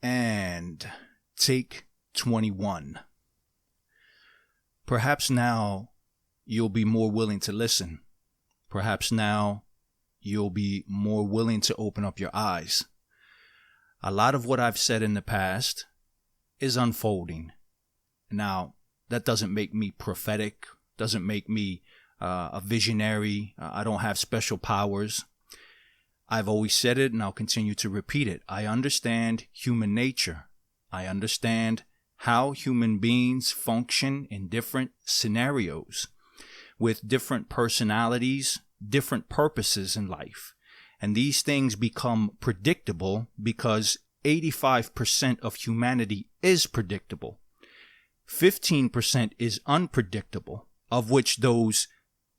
And take 21. Perhaps now you'll be more willing to listen. Perhaps now you'll be more willing to open up your eyes. A lot of what I've said in the past is unfolding. Now, that doesn't make me prophetic, doesn't make me a visionary. I don't have special powers. I've always said it and I'll continue to repeat it. I understand human nature. I understand how human beings function in different scenarios with different personalities, different purposes in life. And these things become predictable because 85% of humanity is predictable. 15% is unpredictable, of which those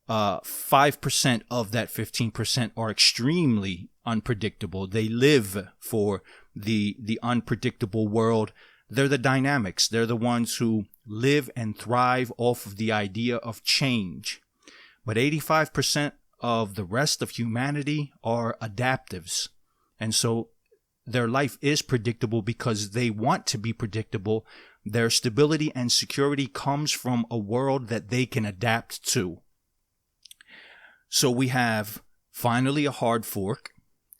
5% of that 15% are extremely unpredictable. They live for the unpredictable world. They're the dynamics. They're the ones who live and thrive off of the idea of change. But 85% of the rest of humanity are adaptives. And so their life is predictable because they want to be predictable. Their stability and security comes from a world that they can adapt to. So we have finally a hard fork.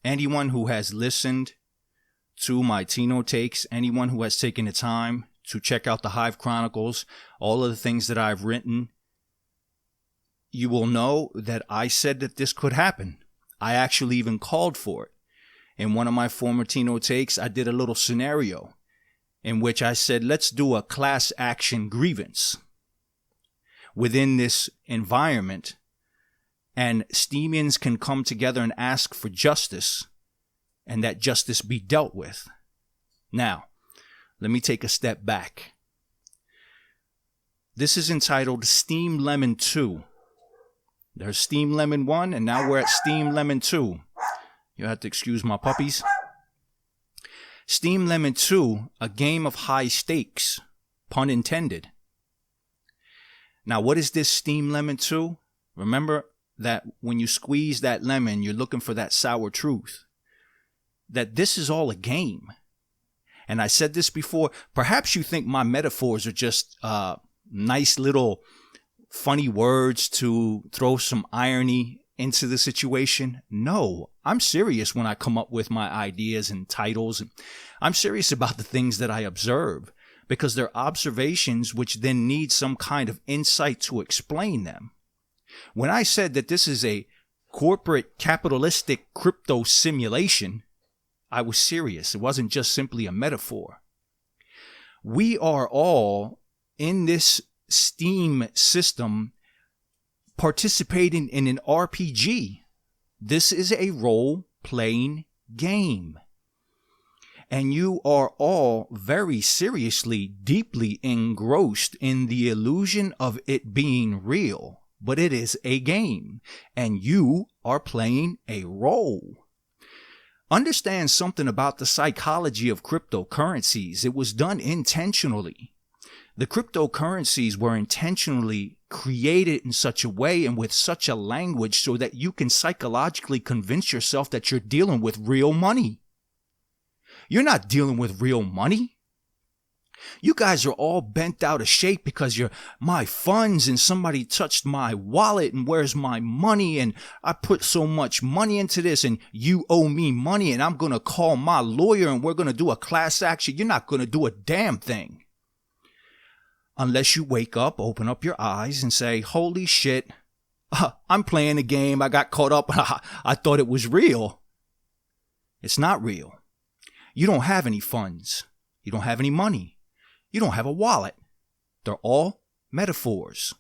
Anyone who has listened to my Tino takes, anyone who has taken the time to check out the Hive Chronicles, all of the things that I've written, you will know that I said that this could happen. I actually even called for it. In one of my former Tino takes, I did a little scenario in which I said, let's do a class action grievance within this environment. And Steemians can come together and ask for justice, and that justice be dealt with. Now, let me take a step back. This is entitled Steem Lemon 2. There's Steem Lemon 1, and now we're at Steem Lemon 2. You have to excuse my puppies. Steem Lemon 2, a game of high stakes, pun intended. Now, what is this Steem Lemon 2? Remember that when you squeeze that lemon, you're looking for that sour truth. That this is all a game. And I said this before, perhaps you think my metaphors are just nice little funny words to throw some irony into the situation. No, I'm serious when I come up with my ideas and titles. I'm serious about the things that I observe because they're observations which then need some kind of insight to explain them. When I said that this is a corporate capitalistic crypto simulation, I was serious. It wasn't just simply a metaphor. We are all in this Steem system participating in an RPG. This is a role-playing game. And you are all very seriously, deeply engrossed in the illusion of it being real. But it is a game, and you are playing a role. Understand something about the psychology of cryptocurrencies. It was done intentionally. The cryptocurrencies were intentionally created in such a way and with such a language so that you can psychologically convince yourself that you're dealing with real money. You're not dealing with real money. You guys are all bent out of shape because you're my funds and somebody touched my wallet and where's my money and I put so much money into this and you owe me money and I'm going to call my lawyer and we're going to do a class action. You're not going to do a damn thing. Unless you wake up, open up your eyes and say, holy shit, I'm playing a game. I got caught up. I thought it was real. It's not real. You don't have any funds. You don't have any money. You don't have a wallet. They're all metaphors.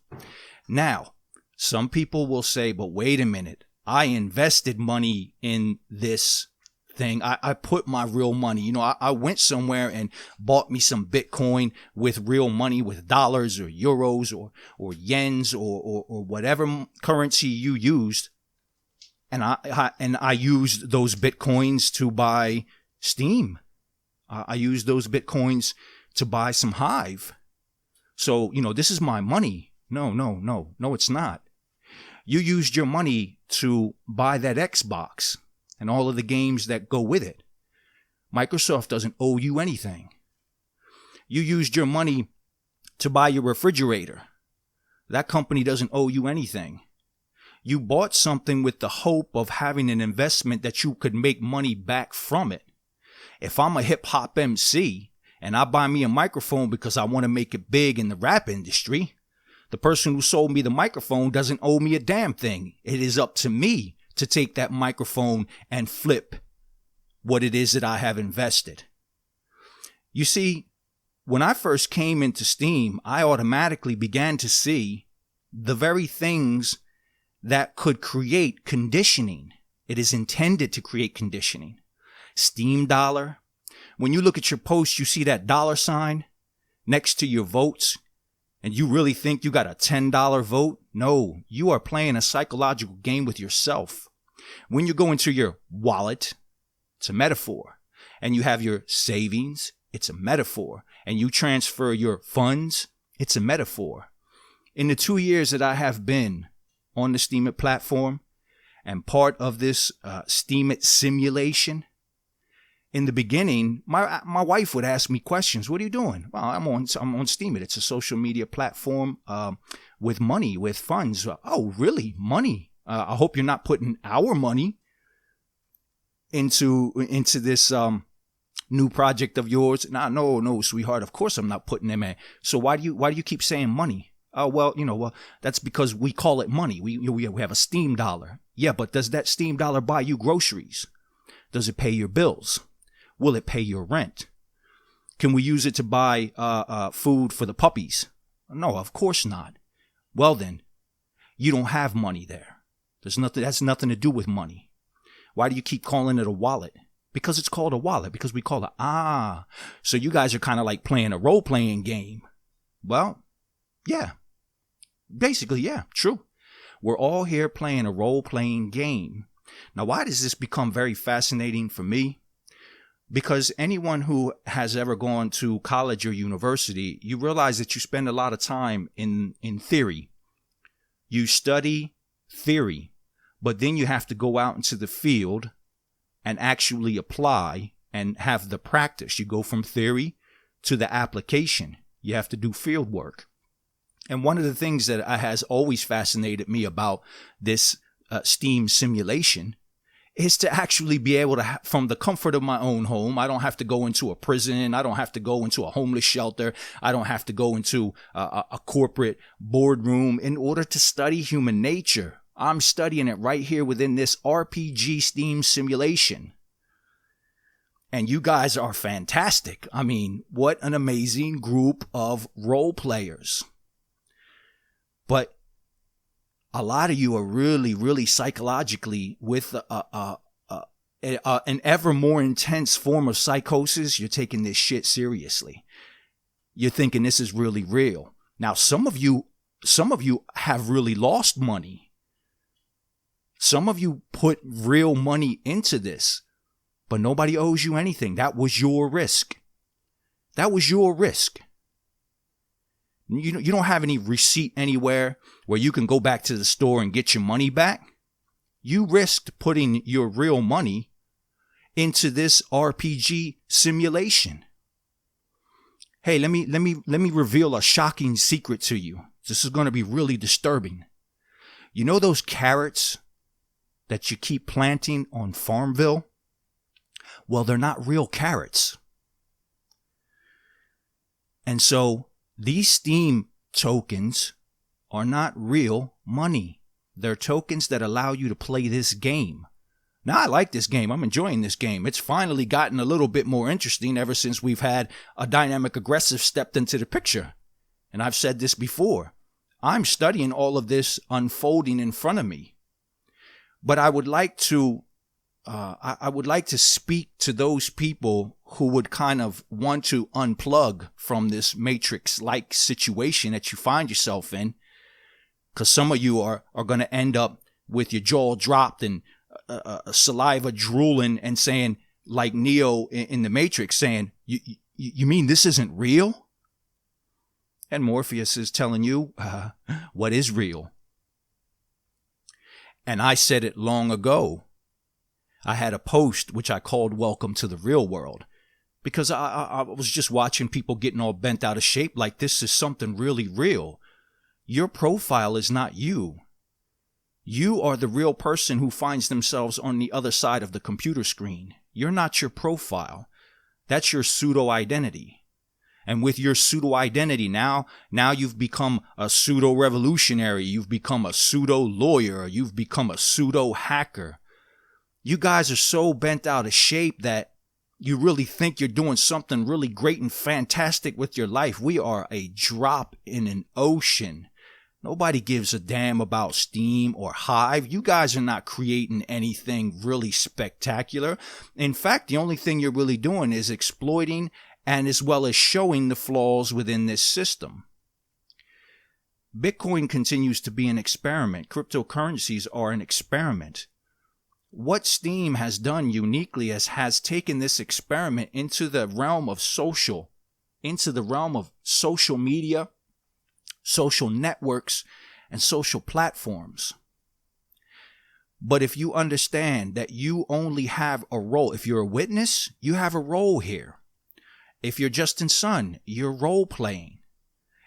Now, some people will say, but wait a minute. I invested money in this thing. I put my real money. You know, I went somewhere and bought me some Bitcoin with real money, with dollars or euros or yens or whatever currency you used. And I used those Bitcoins to buy Steem. I used those Bitcoins to buy some Hive. So, you know, this is my money. No, it's not. You used your money to buy that Xbox and all of the games that go with it. Microsoft doesn't owe you anything. You used your money to buy your refrigerator. That company doesn't owe you anything. You bought something with the hope of having an investment that you could make money back from it. If I'm a hip hop MC and I buy me a microphone because I want to make it big in the rap industry, the person who sold me the microphone doesn't owe me a damn thing. It is up to me to take that microphone and flip what it is that I have invested. You see, when I first came into Steem, I automatically began to see the very things that could create conditioning. It is intended to create conditioning. Steem dollar. When you look at your post, you see that dollar sign next to your votes, and you really think you got a $10 vote? No, you are playing a psychological game with yourself. When you go into your wallet, it's a metaphor. And you have your savings, it's a metaphor. And you transfer your funds, it's a metaphor. In the 2 years that I have been on the Steemit platform and part of this Steemit simulation, in the beginning, my wife would ask me questions. What are you doing? Well, I'm on Steemit. It's a social media platform with money, with funds. Oh, really? Money? I hope you're not putting our money into this new project of yours. No, sweetheart. Of course I'm not putting them in. So why do you keep saying money? Well, that's because we call it money. We have a Steem dollar. Yeah, but does that Steem dollar buy you groceries? Does it pay your bills? Will it pay your rent? Can we use it to buy food for the puppies? No, of course not. Well then, you don't have money there. That's nothing to do with money. Why do you keep calling it a wallet? Because it's called a wallet. Because we call it, so you guys are kind of like playing a role-playing game. Well, yeah. Basically, yeah, true. We're all here playing a role-playing game. Now, why does this become very fascinating for me? Because anyone who has ever gone to college or university, you realize that you spend a lot of time in theory. You study theory, but then you have to go out into the field and actually apply and have the practice. You go from theory to the application. You have to do field work. And one of the things that has always fascinated me about this Steem simulation is to actually be able to, from the comfort of my own home, I don't have to go into a prison. I don't have to go into a homeless shelter. I don't have to go into a corporate boardroom in order to study human nature. I'm studying it right here within this RPG Steem simulation. And you guys are fantastic. I mean, what an amazing group of role players. But a lot of you are really, really psychologically with an ever more intense form of psychosis. You're taking this shit seriously. You're thinking this is really real. Now, some of you have really lost money. Some of you put real money into this, but nobody owes you anything. That was your risk. That was your risk. You don't have any receipt anywhere where you can go back to the store and get your money back. You risked putting your real money into this RPG simulation. Hey, let me reveal a shocking secret to you. This is going to be really disturbing. You know those carrots that you keep planting on Farmville? Well, they're not real carrots. And so these Steem tokens are not real money. They're tokens that allow you to play this game. Now, I like this game. I'm enjoying this game. It's finally gotten a little bit more interesting ever since we've had a dynamic aggressive stepped into the picture. And I've said this before. I'm studying all of this unfolding in front of me. But I would like to speak to those people who would kind of want to unplug from this matrix-like situation that you find yourself in. Because some of you are going to end up with your jaw dropped and saliva drooling and saying, like Neo in the Matrix, saying, you mean this isn't real? And Morpheus is telling you what is real. And I said it long ago. I had a post which I called Welcome to the Real World, because I was just watching people getting all bent out of shape like this is something really real. Your profile is not you. You are the real person who finds themselves on the other side of the computer screen. You're not your profile. That's your pseudo-identity. And with your pseudo-identity now you've become a pseudo-revolutionary. You've become a pseudo-lawyer. You've become a pseudo-hacker. You guys are so bent out of shape that you really think you're doing something really great and fantastic with your life. We are a drop in an ocean. Nobody gives a damn about Steem or Hive. You guys are not creating anything really spectacular. In fact, the only thing you're really doing is exploiting and as well as showing the flaws within this system. Bitcoin continues to be an experiment. Cryptocurrencies are an experiment. What Steem has done uniquely has taken this experiment into the realm of social media, social networks, and social platforms. But if you understand that you only have a role, if you're a witness, you have a role here. If you're Justin Sun, you're role playing.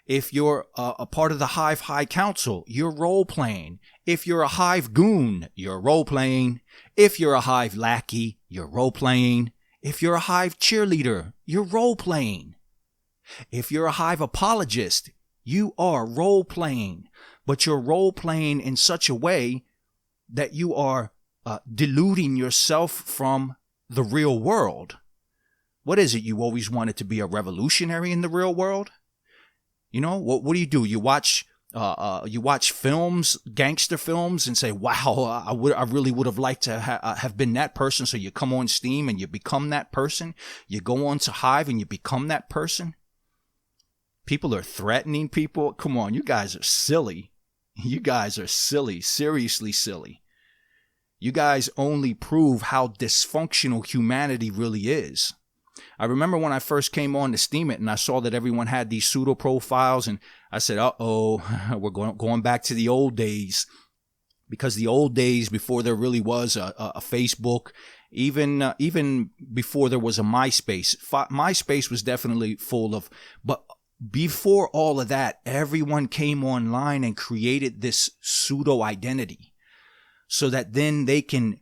If you're a part of the Hive High Council, you're role playing. If you're a Hive goon, you're role playing. If you're a Hive lackey, you're role playing. If you're a Hive cheerleader, you're role playing. If you're a Hive apologist, you are role playing. But you're role playing in such a way that you are deluding yourself from the real world. What is it? You always wanted to be a revolutionary in the real world? You know, what do? You watch films, gangster films, and say, wow, I really would have liked to have been that person. So you come on Steem and you become that person. You go on to Hive and you become that person. People are threatening people. Come on, you guys are silly. You guys are silly, seriously silly. You guys only prove how dysfunctional humanity really is. I remember when I first came on to Steem it and I saw that everyone had these pseudo profiles, and I said, uh-oh, we're going back to the old days. Because the old days, before there really was a Facebook, even before there was a MySpace, MySpace was definitely full of, but before all of that, everyone came online and created this pseudo identity so that then they can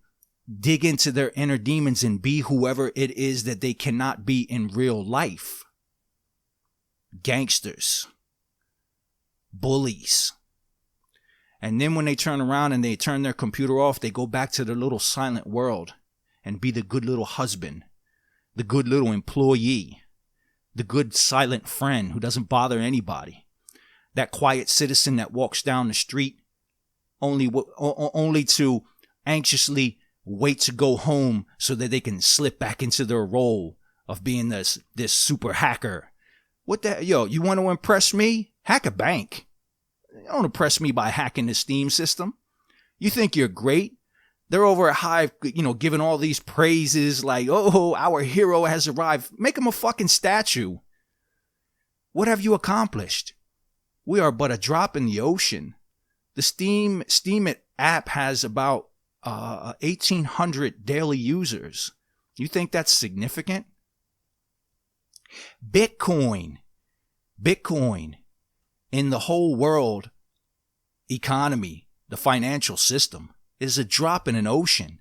dig into their inner demons and be whoever it is that they cannot be in real life. Gangsters. Bullies. And then when they turn around and they turn their computer off, they go back to their little silent world and be the good little husband, the good little employee, the good silent friend who doesn't bother anybody, that quiet citizen that walks down the street only to anxiously wait to go home so that they can slip back into their role of being this super hacker. What the, you want to impress me? Hack a bank. You don't impress me by hacking the Steem system. You think you're great? They're over at Hive, giving all these praises like, oh, our hero has arrived. Make him a fucking statue. What have you accomplished? We are but a drop in the ocean. The Steem It app has about 1,800 daily users. You think that's significant? Bitcoin in the whole world economy, the financial system, is a drop in an ocean.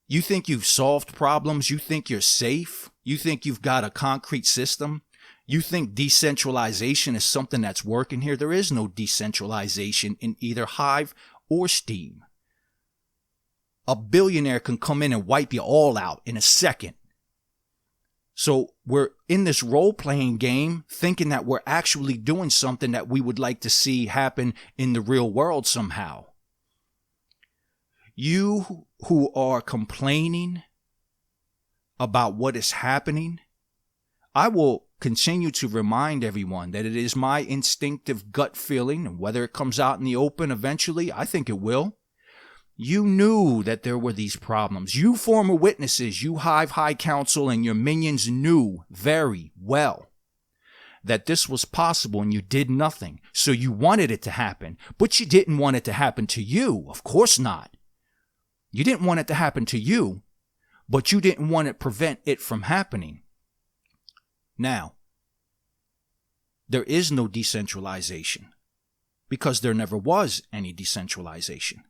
You think you've solved problems? You think you're safe? You think you've got a concrete system? You think decentralization is something that's working here? There is no decentralization in either Hive or Steem. A billionaire can come in and wipe you all out in a second. So we're in this role-playing game thinking that we're actually doing something that we would like to see happen in the real world somehow. You who are complaining about what is happening, I will continue to remind everyone that it is my instinctive gut feeling, and whether it comes out in the open eventually, I think it will. You knew that there were these problems. You former witnesses, you Hive High Council and your minions knew very well that this was possible, and you did nothing. So you wanted it to happen, but you didn't want it to happen to you. Of course not. You didn't want it to happen to you, but you didn't want to prevent it from happening. Now, there is no decentralization because there never was any decentralization.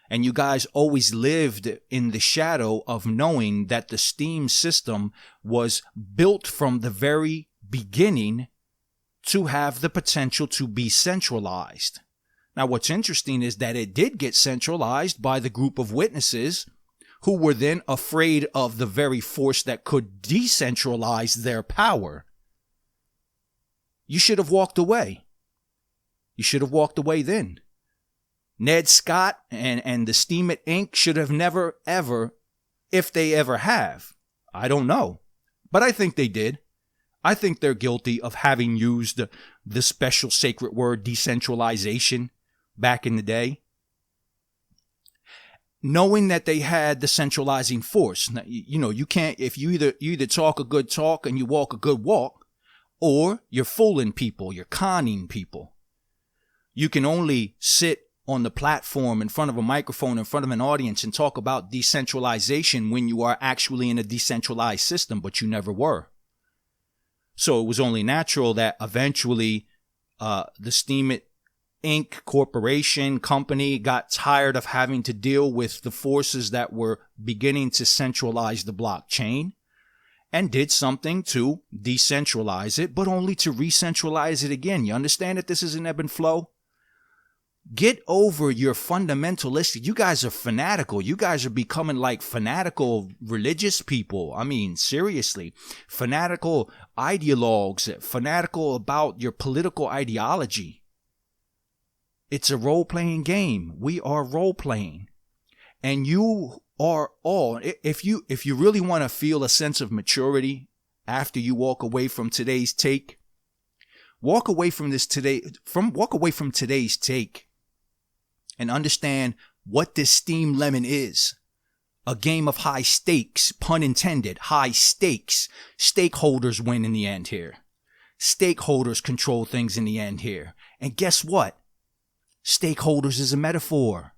And you guys always lived in the shadow of knowing that the Steem system was built from the very beginning to have the potential to be centralized. Now, what's interesting is that it did get centralized by the group of witnesses who were then afraid of the very force that could decentralize their power. You should have walked away. You should have walked away then. Ned Scott and the Steem It Inc. should have never, ever, if they ever have. I don't know. But I think they did. I think they're guilty of having used the special sacred word decentralization back in the day. Knowing that they had the centralizing force. Now, you can't, if you either talk a good talk and you walk a good walk, or you're fooling people, you're conning people. You can only sit on the platform in front of a microphone, in front of an audience, and talk about decentralization when you are actually in a decentralized system, but you never were. So it was only natural that eventually the Steem It Inc. corporation company got tired of having to deal with the forces that were beginning to centralize the blockchain and did something to decentralize it, but only to re-centralize it again. You understand that this is an ebb and flow? Get over your fundamentalistic. You guys are fanatical. You guys are becoming like fanatical religious people. I mean, seriously. Fanatical ideologues. Fanatical about your political ideology. It's a role-playing game. We are role-playing. And you are all, if you really want to feel a sense of maturity after you walk away from today's take, walk away from today's take and understand what this Steem Lemon is. A game of high stakes, pun intended, high stakes. Stakeholders win in the end here. Stakeholders control things in the end here. And guess what? Stakeholders is a metaphor.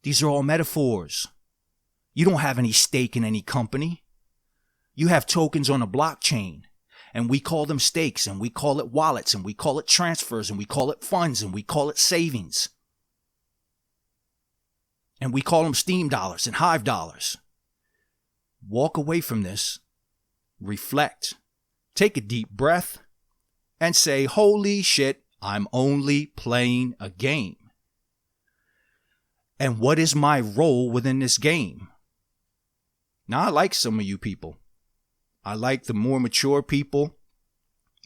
These are all metaphors. You don't have any stake in any company. You have tokens on a blockchain. And we call them stakes, and we call it wallets, and we call it transfers, and we call it funds, and we call it savings. And we call them Steem dollars and Hive dollars. Walk away from this, reflect, take a deep breath, and say, holy shit, I'm only playing a game. And what is my role within this game? Now, I like some of you people. I like the more mature people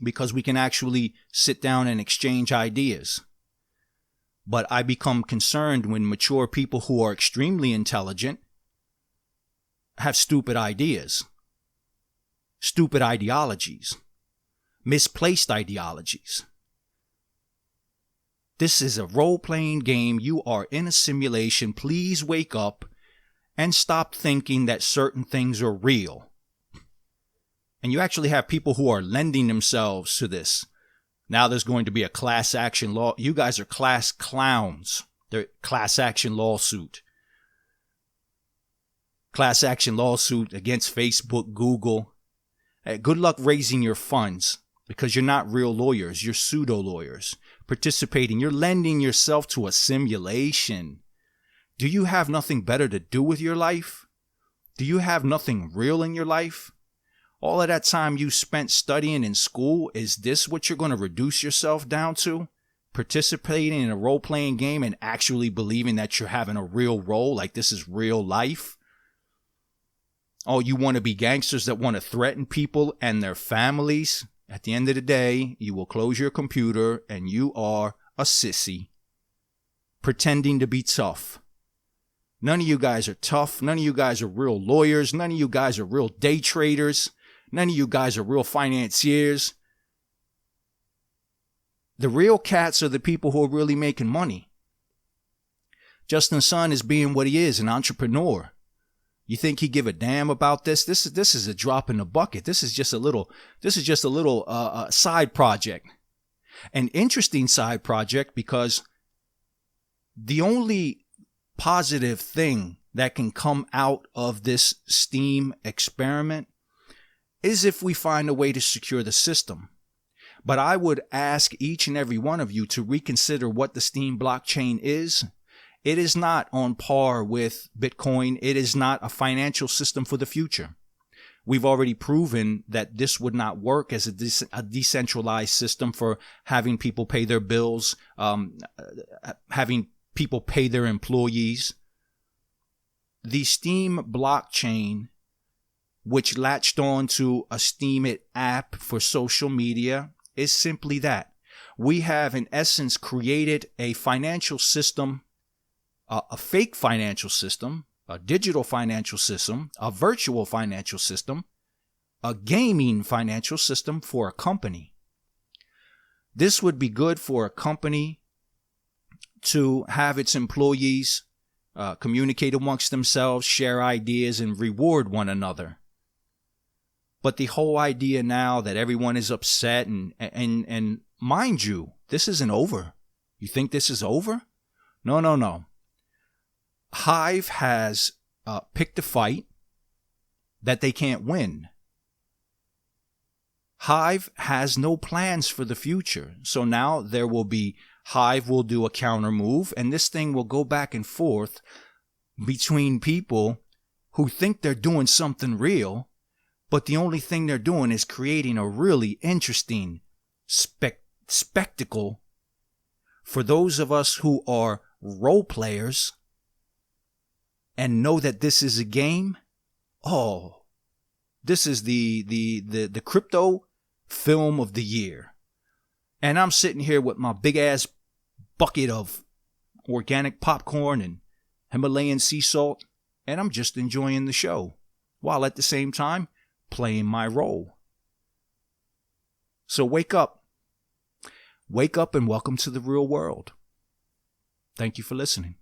because we can actually sit down and exchange ideas. But I become concerned when mature people who are extremely intelligent have stupid ideas, stupid ideologies, misplaced ideologies. This is a role-playing game. You are in a simulation. Please wake up and stop thinking that certain things are real. And you actually have people who are lending themselves to this. Now there's going to be a class action law. You guys are class clowns. They're class action lawsuit. Class action lawsuit against Facebook, Google. Hey, good luck raising your funds because you're not real lawyers. You're pseudo lawyers participating. You're lending yourself to a simulation. Do you have nothing better to do with your life? Do you have nothing real in your life? All of that time you spent studying in school, is this what you're going to reduce yourself down to? Participating in a role-playing game and actually believing that you're having a real role, like this is real life? Oh, you want to be gangsters that want to threaten people and their families? At the end of the day, you will close your computer and you are a sissy. Pretending to be tough. None of you guys are tough. None of you guys are real lawyers. None of you guys are real day traders. None of you guys are real financiers. The real cats are the people who are really making money. Justin Sun is being what he is, an entrepreneur. You think he give a damn about this? This is a drop in the bucket. This is just a little side project. An interesting side project because the only positive thing that can come out of this Steem experiment is if we find a way to secure the system. But I would ask each and every one of you to reconsider what the Steem blockchain is. It is not on par with Bitcoin. It is not a financial system for the future. We've already proven that this would not work as a decentralized system for having people pay their bills, having people pay their employees. The Steem blockchain, which latched on to a Steemit app for social media, is simply that. We have, in essence, created a financial system, a fake financial system, a digital financial system, a virtual financial system, a gaming financial system for a company. This would be good for a company to have its employees communicate amongst themselves, share ideas, and reward one another. But the whole idea now that everyone is upset and mind you, this isn't over. You think this is over? No. Hive has picked a fight that they can't win. Hive has no plans for the future. So now Hive will do a counter move, and this thing will go back and forth between people who think they're doing something real, but the only thing they're doing is creating a really interesting spectacle for those of us who are role players and know that this is a game. Oh, this is the crypto film of the year. And I'm sitting here with my big ass bucket of organic popcorn and Himalayan sea salt, and I'm just enjoying the show while at the same time playing my role. So wake up. Wake up and welcome to the real world. Thank you for listening.